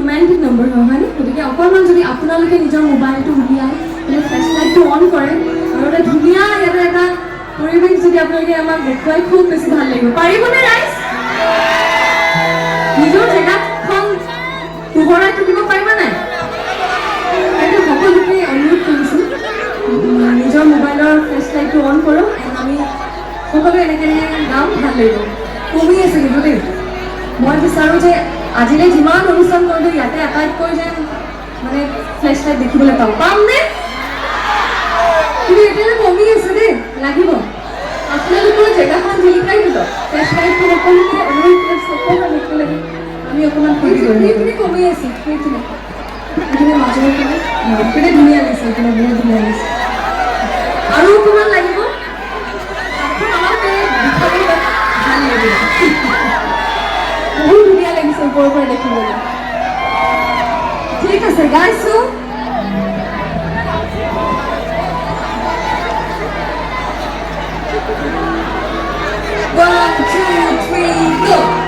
romantic number হয় গতিকে অকণমান যদি আপোনালোকে নিজৰ মোবাইলটো উলিয়াই ফ্লেশ্বলাইটটো অন কৰে আৰু এটা ধুনীয়া ইয়াতে এটা পৰিৱেশ যদি আপোনালোকে আমাক দেখুৱাই খুব বেছি ভাল লাগিব পাৰিবনে ৰাইজ নিজৰ জেগাখন পোহৰাই তুলিব পাৰিবা নাই এইটো সকলোকে অনুৰোধ কৰিছোঁ নিজৰ মোবাইলৰ ফ্লেশ্বলাইটটো অন কৰক আমি সকলোৱে এনেকৈ গাম ভাল লাগিব কমি আছে কিন্তু দেই মই বিচাৰোঁ যে আজিলৈ যিমান অনুষ্ঠান কৰিলোঁ ইয়াতে আটাইতকৈ যেন মানে ফ্লেশ্বলাইট দেখিবলৈ পাম নে কিন্তু এতিয়ালৈ কমি আছে দেই লাগিব আপোনালোকৰ জেগাখন জিলিকাই দিব ফ্লেশ্বলাইটটো সকলোকে অনুৰোধ কৰিছোঁ অকণমান একেলগে আমি অকণমান কৰি দিওঁ সেইখিনি কমি আছে সেইখিনি এইখিনি মাজৰ এইখিনি ধুনীয়া লাগিছে এইখিনি বহুত ধুনীয়া লাগিছে আৰু অকণমান লাগিব ভাল লাগিব বহুত ধুনীয়া লাগিছে ওপৰৰ পৰা দেখিবলৈ ঠিক আছে গাইছো One, two, three, go!